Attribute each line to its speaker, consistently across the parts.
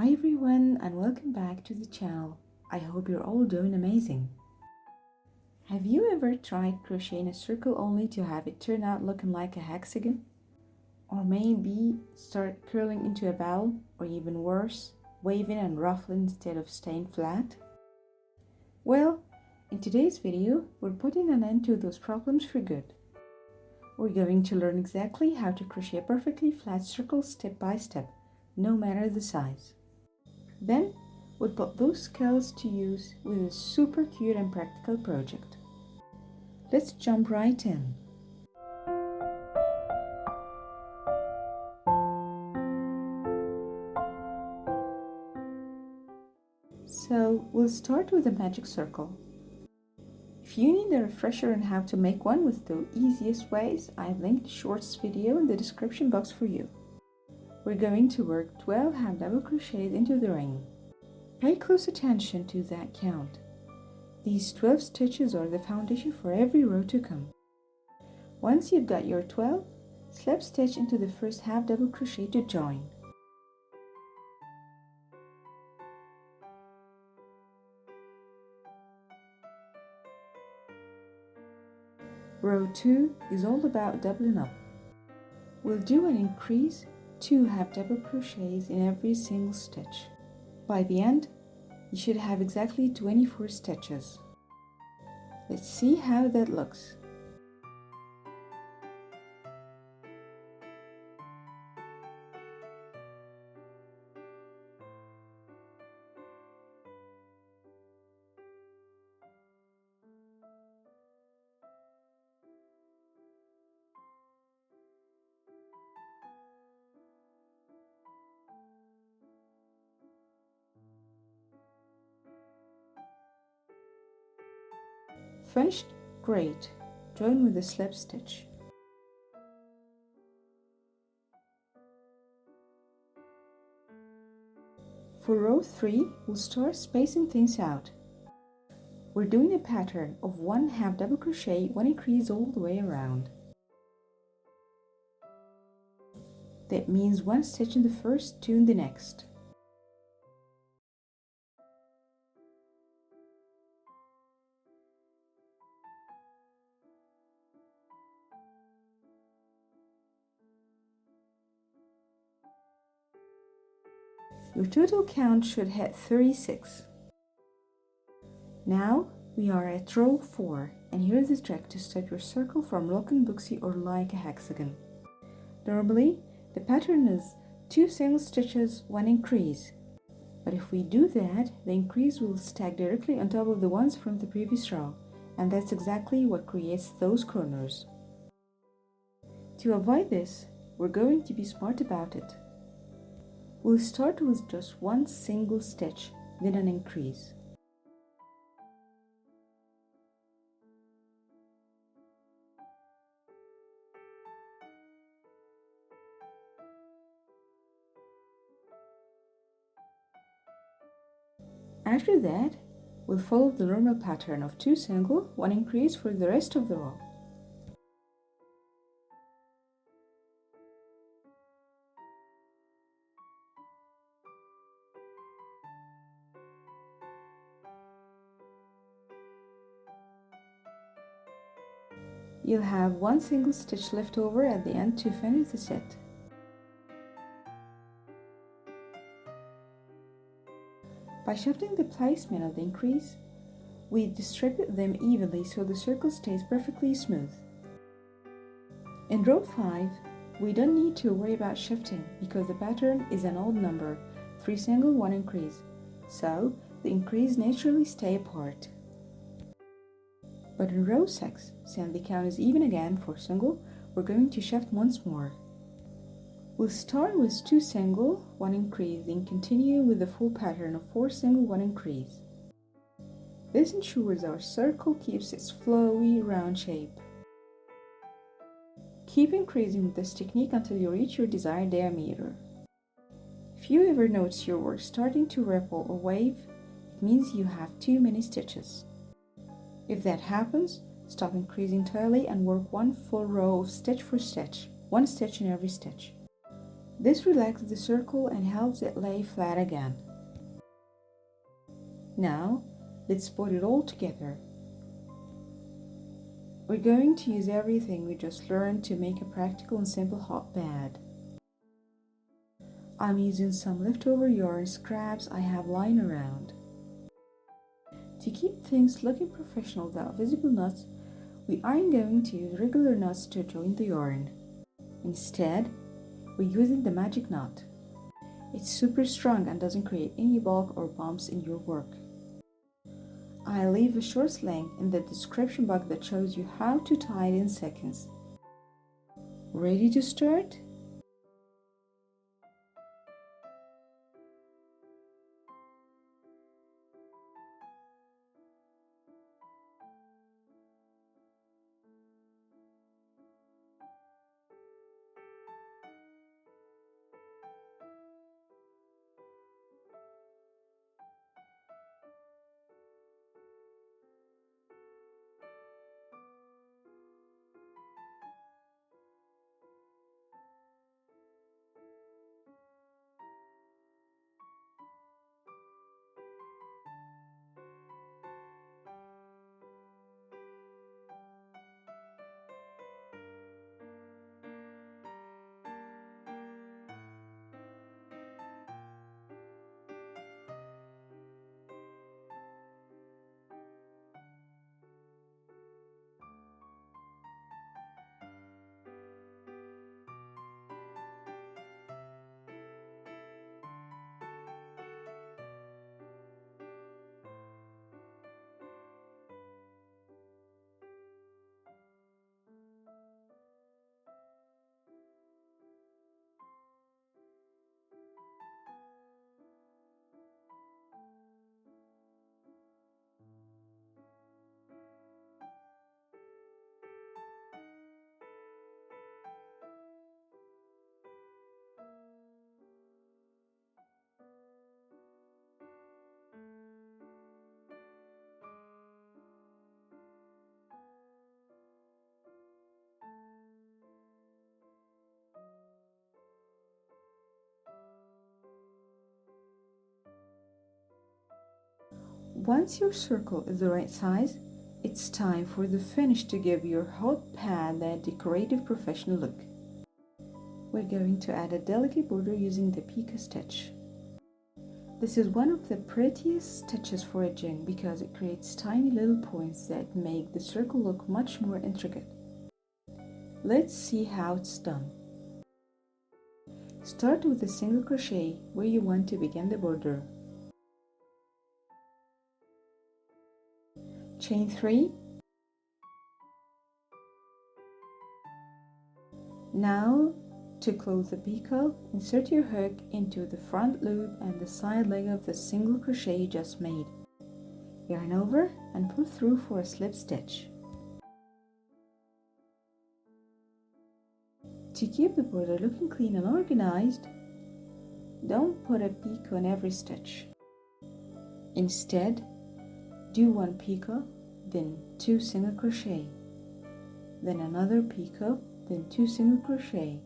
Speaker 1: Hi everyone and welcome back to the channel. I hope you're all doing amazing. Have you ever tried crocheting a circle only to have it turn out looking like a hexagon? Or maybe start curling into a ball, or even worse, waving and ruffling instead of staying flat? Well, in today's video, we're putting an end to those problems for good. We're going to learn exactly how to crochet a perfectly flat circle step by step, no matter the size. Then, we'll put those skills to use with a super cute and practical project. Let's jump right in. So, we'll start with a magic circle. If you need a refresher on how to make one with the easiest ways, I've linked the shorts video in the description box for you. We're going to work 12 half double crochets into the ring. Pay close attention to that count. These 12 stitches are the foundation for every row to come. Once you've got your 12, slip stitch into the first half double crochet to join. Row 2 is all about doubling up. We'll do an increase 2 half double crochets in every single stitch. By the end, you should have exactly 24 stitches. Let's see how that looks. Finished? Great. Join with the slip stitch. For row 3, we'll start spacing things out. We're doing a pattern of 1 half double crochet, 1 increase all the way around. That means 1 stitch in the first, 2 in the next. Your total count should hit 36. Now we are at row 4, and here's the trick to start your circle from looking boxy or like a hexagon. Normally, the pattern is 2 single stitches, 1 increase. But if we do that, the increase will stack directly on top of the ones from the previous row, and that's exactly what creates those corners. To avoid this, we're going to be smart about it. We'll start with just 1 single stitch, then an increase. After that, we'll follow the normal pattern of 2 single, 1 increase for the rest of the row. You'll have 1 single stitch left over at the end to finish the set. By shifting the placement of the increase, we distribute them evenly so the circle stays perfectly smooth. In row 5, we don't need to worry about shifting because the pattern is an odd number, 3 single, 1 increase, so the increase naturally stay apart. But in row 6, since the count is even again for single, we're going to shift once more. We'll start with 2 single, 1 increase, then continue with the full pattern of 4 single, 1 increase. This ensures our circle keeps its flowy, round shape. Keep increasing with this technique until you reach your desired diameter. If you ever notice your work starting to ripple or wave, it means you have too many stitches. If that happens, stop increasing entirely and work 1 full row of stitch for stitch, 1 stitch in every stitch. This relaxes the circle and helps it lay flat again. Now, let's put it all together. We're going to use everything we just learned to make a practical and simple hot pad. I'm using some leftover yarn scraps I have lying around. To keep things looking professional without visible knots, we aren't going to use regular knots to join the yarn. Instead, we're using the magic knot. It's super strong and doesn't create any bulk or bumps in your work. I'll leave a short link in the description box that shows you how to tie it in seconds. Ready to start? Once your circle is the right size, it's time for the finish to give your hot pad that decorative professional look. We're going to add a delicate border using the picot stitch. This is one of the prettiest stitches for edging because it creates tiny little points that make the circle look much more intricate. Let's see how it's done. Start with a single crochet where you want to begin the border. Chain 3. Now, to close the picot, insert your hook into the front loop and the side leg of the single crochet you just made. Yarn over and pull through for a slip stitch. To keep the border looking clean and organized, don't put a picot in every stitch. Instead, do one picot, then 2 single crochet, then another picot, then 2 single crochet,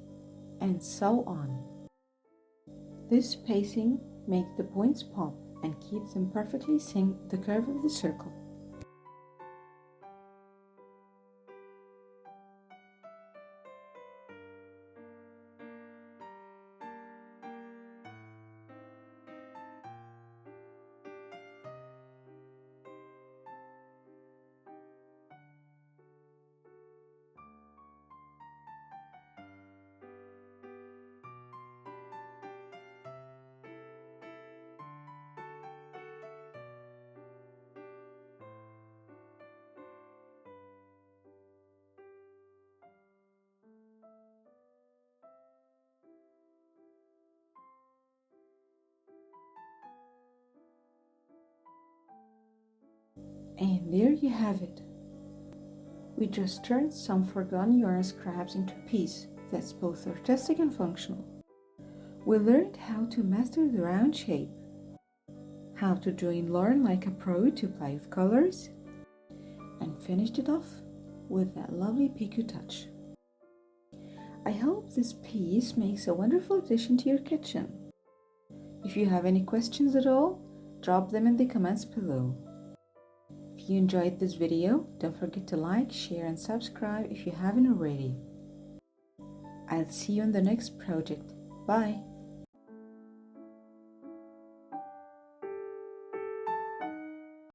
Speaker 1: and so on. This spacing makes the points pop and keeps them perfectly synced the curve of the circle. And there you have it. We just turned some forgotten yarn scraps into a piece that's both artistic and functional. We learned how to master the round shape, how to join yarn like a pro to play with colors, and finished it off with that lovely picot touch. I hope this piece makes a wonderful addition to your kitchen. If you have any questions at all, drop them in the comments below. If you enjoyed this video, don't forget to like, share and subscribe if you haven't already. I'll see you in the next project. Bye!